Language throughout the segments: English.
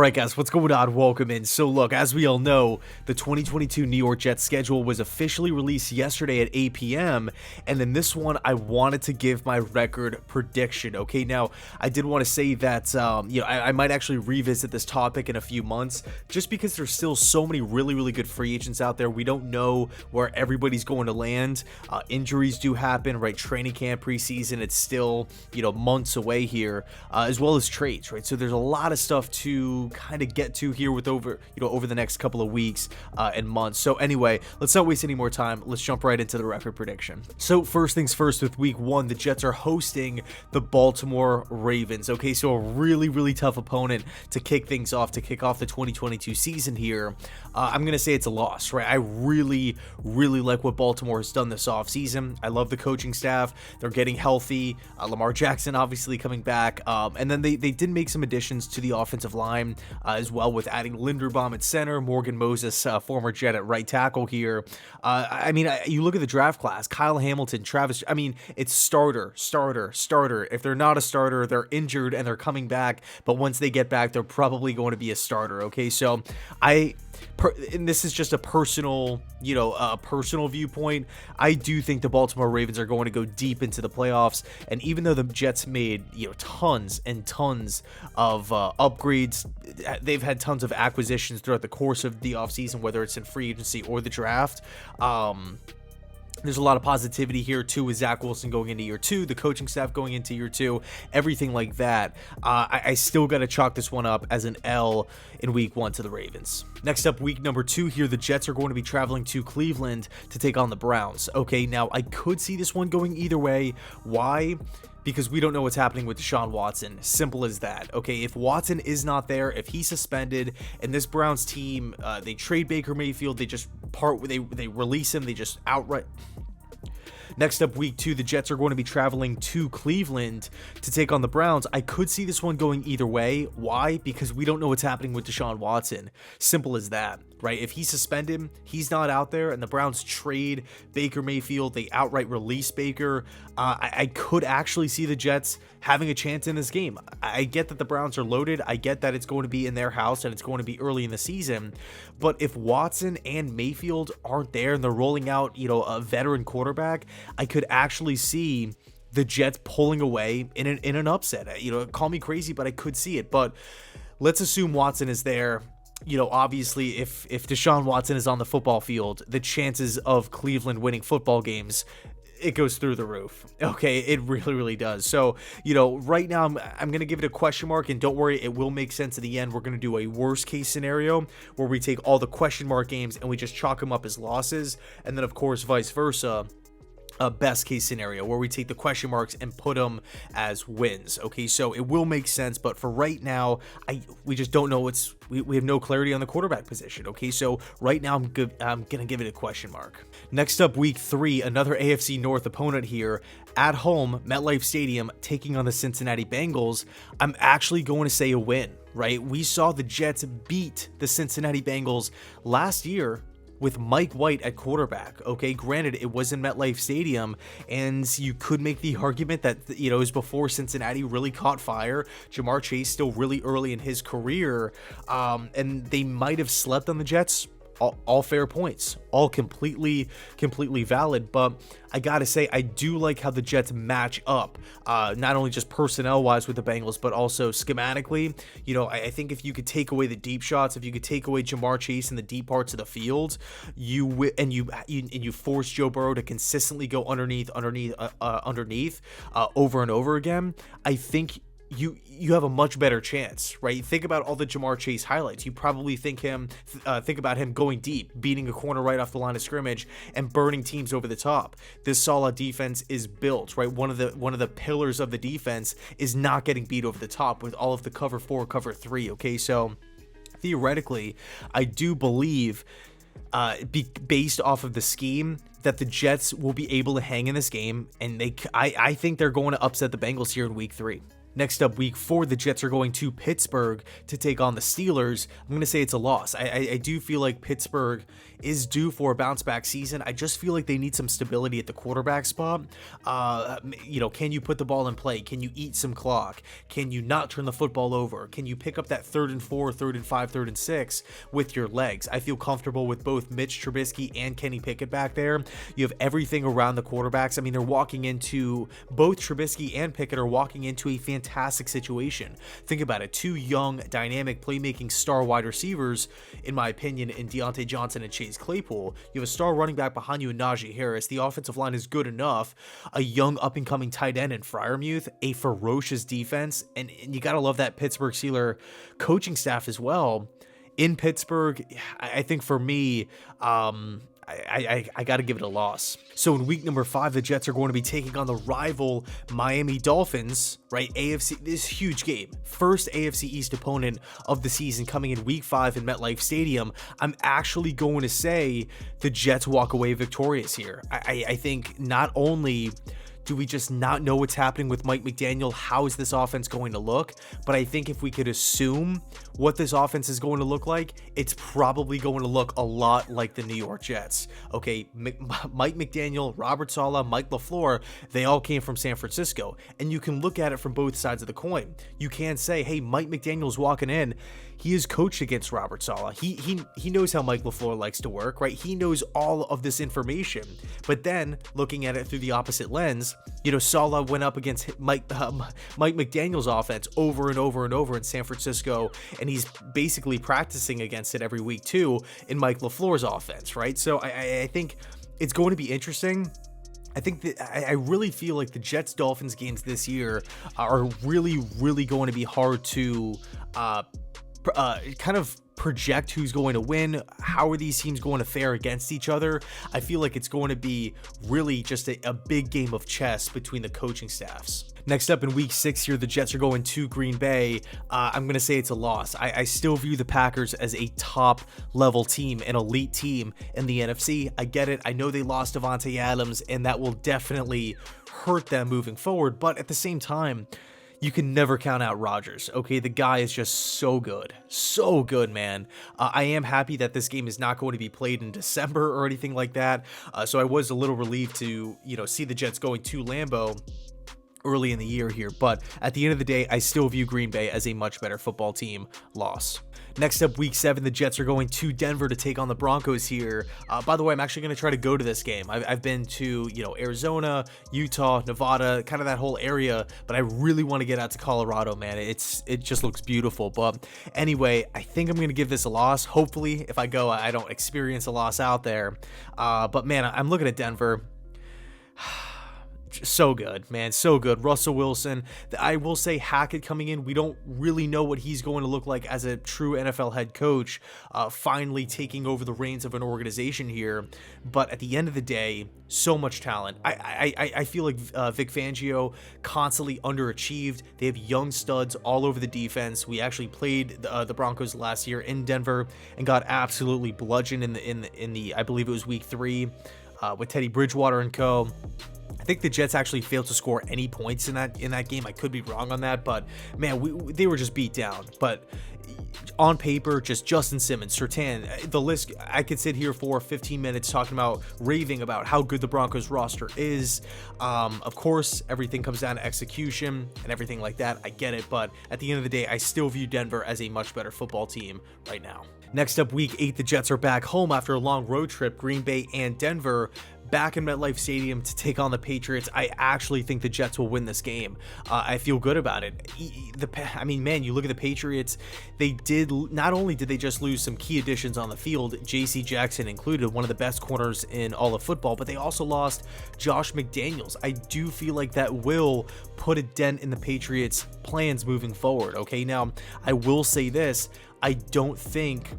Alright guys, what's going on? Welcome in. So look, as we all know, the 2022 New York Jets schedule was officially released yesterday at 8 p.m. And in this one, I wanted to give my record prediction. Okay, now I did want to say that I might actually revisit this topic in a few months, just because there's still so many really good free agents out there. We don't know where everybody's going to land. Injuries do happen, right? Training camp, preseason, it's still months away here, as well as trades, right? So there's a lot of stuff to kind of get to here with over the next couple of weeks and months. So anyway, let's not waste any more time. Let's jump right into the record prediction. So first things first, with week 1, the Jets are hosting the Baltimore Ravens. Okay, so a really tough opponent to kick things off, to kick off the 2022 season here. I'm gonna say it's a loss, right? I really like what Baltimore has done this offseason. I love the coaching staff. They're getting healthy. Lamar Jackson obviously coming back, and then they did make some additions to the offensive line as well, with adding Linderbaum at center, Morgan Moses, former Jet, at right tackle here. You look at the draft class, Kyle Hamilton, Travis, it's starter. If they're not a starter, they're injured and they're coming back, but once they get back, they're probably going to be a starter. Okay, so and this is just a personal viewpoint. I do think the Baltimore Ravens are going to go deep into the playoffs, and even though the Jets made tons and tons of upgrades, they've had tons of acquisitions throughout the course of the offseason, whether it's in free agency or the draft. There's a lot of positivity here too, with Zach Wilson going into year 2, the coaching staff going into year 2, everything like that. I still got to chalk this one up as an L in week 1 to the Ravens. Next up, week number 2 here, the Jets are going to be traveling to Cleveland to take on the Browns. Okay, now I could see this one going either way. Why? Because we don't know what's happening with Deshaun Watson. Simple as that. Okay, if Watson is not there, if he's suspended, and this Browns team, they trade Baker Mayfield, they release him, they just outright. Next up, week 2, the Jets are going to be traveling to Cleveland to take on the Browns. I could see this one going either way. Why? Because we don't know what's happening with Deshaun Watson. Simple as that, right? If he's suspended, he's not out there, and the Browns trade Baker Mayfield, they outright release Baker. I could actually see the Jets having a chance in this game. I get that the Browns are loaded. I get that it's going to be in their house and it's going to be early in the season. But if Watson and Mayfield aren't there and they're rolling out, a veteran quarterback, I could actually see the Jets pulling away in an upset. Call me crazy, but I could see it. But let's assume Watson is there. Obviously, if Deshaun Watson is on the football field, the chances of Cleveland winning football games, it goes through the roof. Okay, it really does. So, right now I'm going to give it a question mark, and don't worry, it will make sense in the end. We're going to do a worst case scenario where we take all the question mark games and we just chalk them up as losses, and then of course vice versa. A best case scenario where we take the question marks and put them as wins. Okay, so it will make sense, but for right now, we just don't know. We have no clarity on the quarterback position. Okay, so right now I'm gonna give it a question mark. Next up, week 3, another AFC North opponent here at home, MetLife Stadium, taking on the Cincinnati Bengals. I'm actually going to say a win. Right, we saw the Jets beat the Cincinnati Bengals last year with Mike White at quarterback. Okay, granted, it was in MetLife Stadium, and you could make the argument that, it was before Cincinnati really caught fire. Jamar Chase still really early in his career, and they might have slept on the Jets. All fair points, all completely valid, but I gotta say, I do like how the Jets match up, not only just personnel-wise with the Bengals, but also schematically. I think if you could take away the deep shots, if you could take away Jamar Chase in the deep parts of the field, you force Joe Burrow to consistently go underneath over and over again, I think you have a much better chance, right? Think about all the Jamar Chase highlights. You probably think about him going deep, beating a corner right off the line of scrimmage, and burning teams over the top. This Saleh defense is built, right? One of the pillars of the defense is not getting beat over the top with all of the cover 4, cover 3. Okay, so theoretically, I do believe, based off of the scheme, that the Jets will be able to hang in this game, and I think they're going to upset the Bengals here in week 3. Next up, week 4, the Jets are going to Pittsburgh to take on the Steelers. I'm going to say it's a loss. I do feel like Pittsburgh is due for a bounce back season. I just feel like they need some stability at the quarterback spot. Can you put the ball in play? Can you eat some clock? Can you not turn the football over? Can you pick up that 3rd and 4, 3rd and 5, 3rd and 6 with your legs? I feel comfortable with both Mitch Trubisky and Kenny Pickett back there. You have everything around the quarterbacks. I mean, they're walking into, both Trubisky and Pickett are walking into a fantastic situation. Think about it. 2 young, dynamic, playmaking star wide receivers, in my opinion, in Deontay Johnson and Chase Claypool. You have a star running back behind you in Najee Harris. The offensive line is good enough. A young up-and-coming tight end in Freiermuth. A ferocious defense. And you got to love that Pittsburgh Steelers coaching staff as well. In Pittsburgh, I think for me, I got to give it a loss. So in week number 5, the Jets are going to be taking on the rival Miami Dolphins, right? AFC, this huge game. First AFC East opponent of the season coming in week 5 in MetLife Stadium. I'm actually going to say the Jets walk away victorious here. I think not only do we just not know what's happening with Mike McDaniel? How is this offense going to look? But I think if we could assume what this offense is going to look like, it's probably going to look a lot like the New York Jets. Okay, Mike McDaniel, Robert Saleh, Mike LaFleur, they all came from San Francisco. And you can look at it from both sides of the coin. You can say, hey, Mike McDaniel's walking in. He is coached against Robert Saleh. He knows how Mike LaFleur likes to work, right? He knows all of this information. But then, looking at it through the opposite lens, Saleh went up against Mike McDaniel's offense over and over and over in San Francisco, and he's basically practicing against it every week too in Mike LaFleur's offense, right? So I think it's going to be interesting. I think that I really feel like the Jets-Dolphins games this year are really, really going to be hard to kind of project who's going to win. How are these teams going to fare against each other? I feel like it's going to be really just a big game of chess between the coaching staffs. Next up in week 6 here, the Jets are going to Green Bay. I'm going to say it's a loss. I still view the Packers as a top level team, an elite team in the NFC. I get it. I know they lost Devontae Adams, and that will definitely hurt them moving forward. But at the same time, you can never count out Rodgers. Okay, the guy is just so good, man. I am happy that this game is not going to be played in December or anything like that. So I was a little relieved to see the Jets going to Lambeau early in the year here, but at the end of the day, I still view Green Bay as a much better football team. Loss. Next up, week 7, the Jets are going to Denver to take on the Broncos here. By the way, I'm actually going to try to go to this game. I've been to, Arizona, Utah, Nevada, kind of that whole area, but I really want to get out to Colorado, man. It just looks beautiful. But anyway, I think I'm going to give this a loss. Hopefully, if I go, I don't experience a loss out there. But man, I'm looking at Denver. So good, man. So good. Russell Wilson. I will say Hackett coming in. We don't really know what he's going to look like as a true NFL head coach, finally taking over the reins of an organization here. But at the end of the day, so much talent. I feel like Vic Fangio constantly underachieved. They have young studs all over the defense. We actually played the Broncos last year in Denver and got absolutely bludgeoned in the I believe it was week 3 with Teddy Bridgewater and co. I think the Jets actually failed to score any points in that game. I could be wrong on that, but man, they were just beat down. But on paper, just Justin Simmons, Surtain, the list, I could sit here for 15 minutes raving about how good the Broncos roster is. Of course, everything comes down to execution and everything like that. I get it, but at the end of the day, I still view Denver as a much better football team right now. Next up, week 8, the Jets are back home after a long road trip, Green Bay and Denver, back in MetLife Stadium to take on the Patriots. I actually think the Jets will win this game. I feel good about it. You look at the Patriots, not only did they just lose some key additions on the field, J.C. Jackson included, one of the best corners in all of football, but they also lost Josh McDaniels. I do feel like that will put a dent in the Patriots' plans moving forward. Okay, now I will say this, I don't think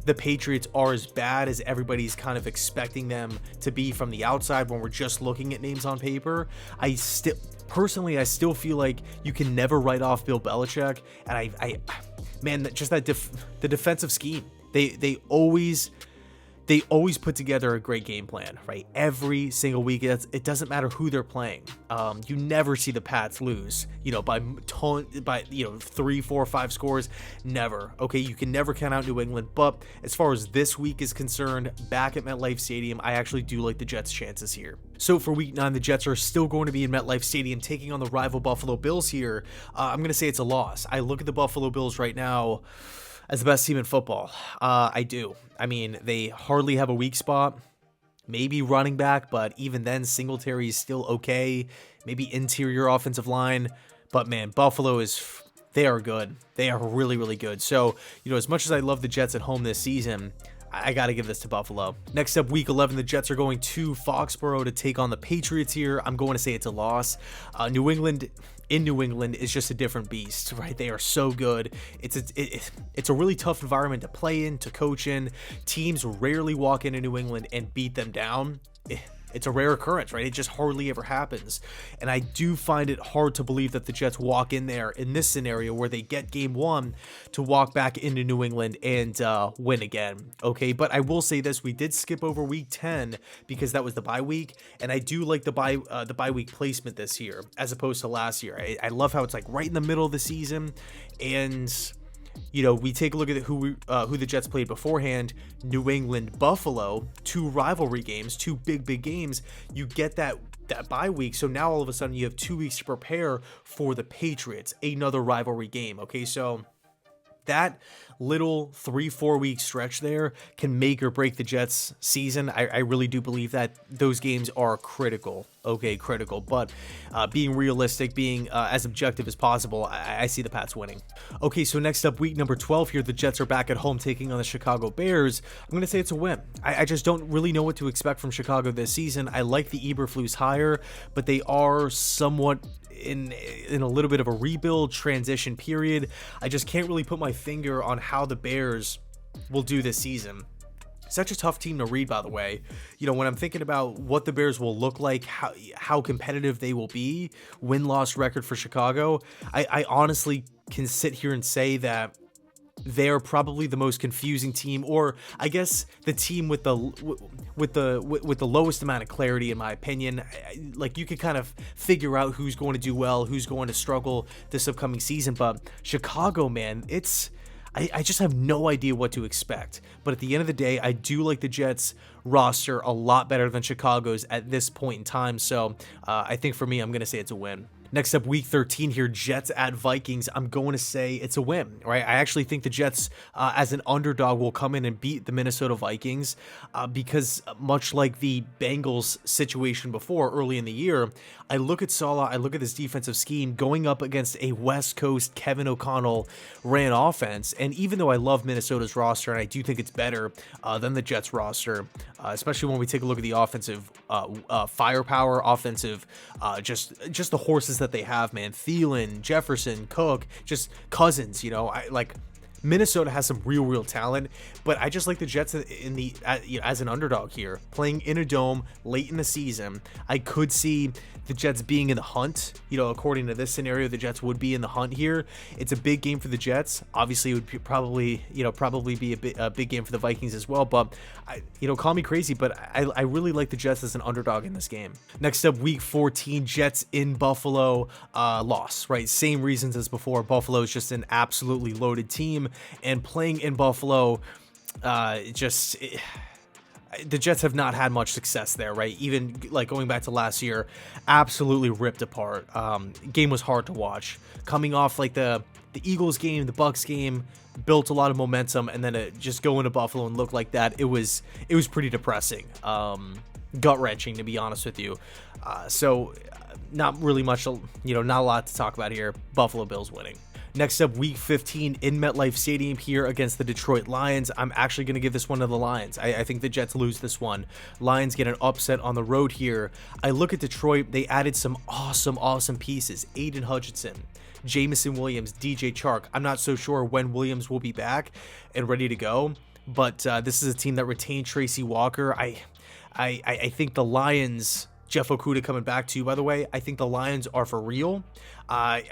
the Patriots are as bad as everybody's kind of expecting them to be from the outside when we're just looking at names on paper. I still feel like you can never write off Bill Belichick, and the defensive scheme. They always they always put together a great game plan, right? Every single week, it doesn't matter who they're playing. You never see the Pats lose, by 3, 4, 5 scores. Never. Okay, you can never count out New England. But as far as this week is concerned, back at MetLife Stadium, I actually do like the Jets' chances here. So for week 9, the Jets are still going to be in MetLife Stadium taking on the rival Buffalo Bills here. I'm going to say it's a loss. I look at the Buffalo Bills right now as the best team in football. I do. I mean, they hardly have a weak spot. Maybe running back, but even then, Singletary is still okay. Maybe interior offensive line. But man, Buffalo they are good. They are really, really good. So, as much as I love the Jets at home this season, I got to give this to Buffalo. Next up, week 11, the Jets are going to Foxborough to take on the Patriots here. I'm going to say it's a loss. New England is just a different beast, right? They are so good. It's a really tough environment to play in, to coach in. Teams rarely walk into New England and beat them down. It's a rare occurrence, right? It just hardly ever happens. And I do find it hard to believe that the Jets walk in there in this scenario where they get game 1 to walk back into New England and win again. Okay, but I will say this, we did skip over week 10 because that was the bye week. And I do like the bye week placement this year as opposed to last year. I love how it's like right in the middle of the season. And we take a look at who the Jets played beforehand. New England, Buffalo, 2 rivalry games, 2 big games. You get that bye week, so now all of a sudden you have 2 weeks to prepare for the Patriots, another rivalry game. Okay, so that little 3-4 week stretch there can make or break the Jets season. I really do believe that those games are critical. Okay, critical, but being realistic, being as objective as possible, I see the Pats winning. Okay, so next up, week number 12 here, the Jets are back at home taking on the Chicago Bears. I'm going to say it's a win. I just don't really know what to expect from Chicago this season. I like the Eberflus hire, but they are somewhat in a little bit of a rebuild transition period. I just can't really put my finger on how the Bears will do this season. Such a tough team to read, by the way. When I'm thinking about what the Bears will look like, how competitive they will be, win-loss record for Chicago, I honestly can sit here and say that they're probably the most confusing team, or I guess the team with the lowest amount of clarity, in my opinion. Like, you could kind of figure out who's going to do well, who's going to struggle this upcoming season. But Chicago, man, I just have no idea what to expect. But at the end of the day, I do like the Jets roster a lot better than Chicago's at this point in time. So I think for me, I'm going to say it's a win. Next up, week 13 here, Jets at Vikings. I'm going to say it's a win, right? I actually think the Jets, as an underdog, will come in and beat the Minnesota Vikings because much like the Bengals situation before early in the year, I look at Saleh, I look at this defensive scheme going up against a West Coast Kevin O'Connell ran offense. And even though I love Minnesota's roster, and I do think it's better than the Jets roster, especially when we take a look at the offensive firepower, offensive, just the horses that they have, man. Thielen, Jefferson, Cook, just Cousins, Minnesota has some real talent, but I just like the Jets as an underdog here, playing in a dome late in the season. I could see the Jets being in the hunt. According to this scenario, the Jets would be in the hunt here. It's a big game for the Jets. Obviously, it would be probably be a big game for the Vikings as well. But call me crazy, but I really like the Jets as an underdog in this game. Next up, week 14, Jets in Buffalo, loss. Right, same reasons as before. Buffalo is just an absolutely loaded team, and playing in Buffalo, the Jets have not had much success there, right? Even like going back to last year, absolutely ripped apart. Game was hard to watch. Coming off like the Eagles game, the Bucks game, built a lot of momentum, and then just go into Buffalo and look like that, it was pretty depressing. Gut-wrenching, to be honest with you. So not really much, not a lot to talk about here. Buffalo Bills winning. Next up, week 15 in MetLife Stadium here against the Detroit Lions. I'm actually going to give this one to the Lions. I think the Jets lose this one. Lions get an upset on the road here. I look at Detroit. They added some awesome pieces. Aiden Hutchinson, Jamison Williams, DJ Chark. I'm not so sure when Williams will be back and ready to go, but this is a team that retained Tracy Walker. I think the Lions Jeff Okuda coming back to you, by the way. I think the Lions are for real.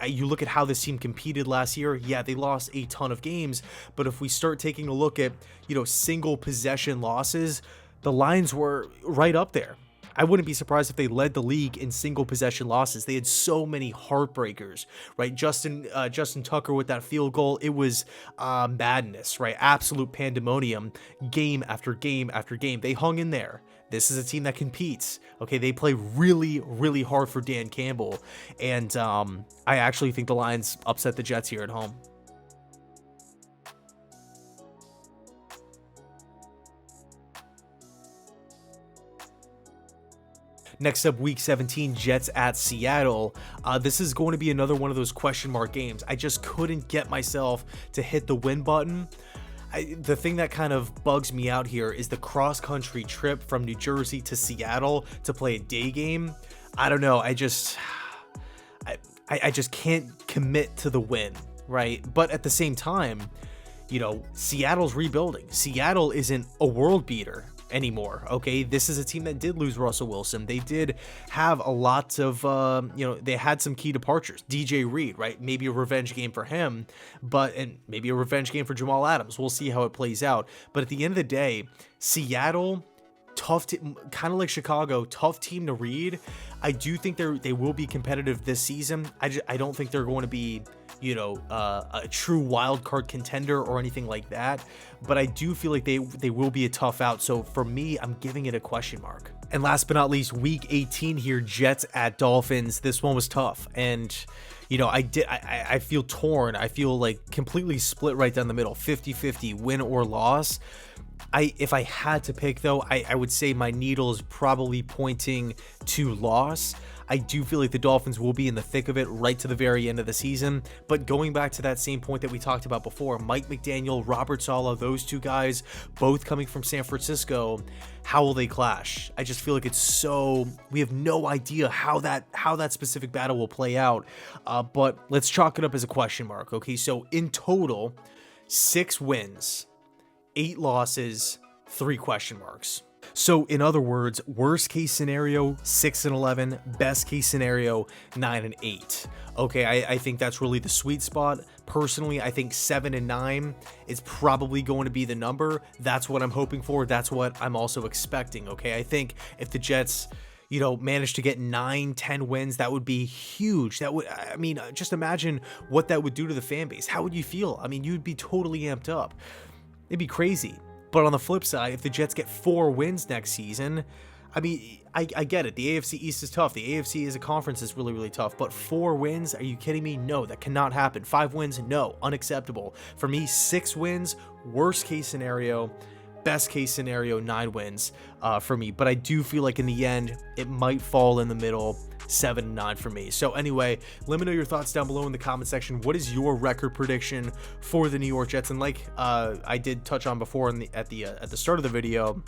You look at how this team competed last year. Yeah, they lost a ton of games, but if we start taking a look at, single possession losses, the Lions were right up there. I wouldn't be surprised if they led the league in single possession losses. They had so many heartbreakers, right? Justin Tucker with that field goal, it was madness, right? Absolute pandemonium, game after game after game. They hung in there. This is a team that competes. Okay, they play really, really hard for Dan Campbell, and I actually think the Lions upset the Jets here at home. Next up, Week 17, Jets at Seattle. This is going to be another one of those question mark games. I just couldn't get myself to hit the win button. The thing that kind of bugs me out here is the cross-country trip from New Jersey to Seattle to play a day game. I don't know. I just can't commit to the win, right? But at the same time, Seattle's rebuilding. Seattle isn't a world beater anymore. Okay, this is a team that did lose Russell Wilson. They did have a lot of they had some key departures. DJ Reed, right? Maybe a revenge game for him, and maybe a revenge game for Jamal Adams. We'll see how it plays out. But at the end of the day, Seattle, tough, kind of like Chicago, tough team to read. I do think they will be competitive this season. I don't think they're going to be a true wild card contender or anything like that, but I do feel like they will be a tough out. So for me, I'm giving it a question mark. And last but not least, Week 18 here, Jets at Dolphins. This one was tough, and I feel torn. I feel like completely split right down the middle, 50-50 win or loss. If I had to pick, though, I would say my needle is probably pointing to loss. I do feel like the Dolphins will be in the thick of it right to the very end of the season. But going back to that same point that we talked about before, Mike McDaniel, Robert Saleh, those two guys, both coming from San Francisco, how will they clash? I just feel like we have no idea how that specific battle will play out. But let's chalk it up as a question mark. Okay, so in total, 6 wins, 8 losses, 3 question marks. So in other words, worst case scenario, 6-11, best case scenario, 9-8. Okay, I think that's really the sweet spot. Personally, I think 7-9 is probably going to be the number. That's what I'm hoping for. That's what I'm also expecting. Okay, I think if the Jets manage to get 9-10 wins, that would be huge. Just imagine what that would do to the fan base. How would you feel? You'd be totally amped up. It'd be crazy. But on the flip side, if the Jets get 4 wins next season, I get it. The AFC East is tough. The AFC as a conference is really, really tough. But 4 wins? Are you kidding me? No, that cannot happen. 5 wins? No, unacceptable. For me, 6 wins, worst case scenario. Best case scenario, 9 wins for me. But I do feel like in the end, it might fall in the middle, 7-9 for me. So anyway, let me know your thoughts down below in the comment section. What is your record prediction for the New York Jets? And like I did touch on before at the start of the video,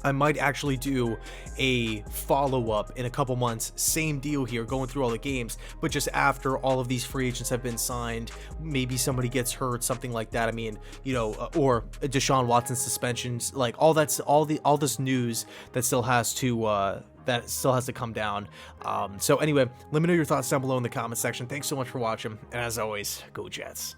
I might actually do a follow-up in a couple months. Same deal here, going through all the games, but just after all of these free agents have been signed, maybe somebody gets hurt, something like that. Or Deshaun Watson suspensions, like all this news that still has to come down. So anyway, let me know your thoughts down below in the comment section. Thanks so much for watching, and as always, go Jets.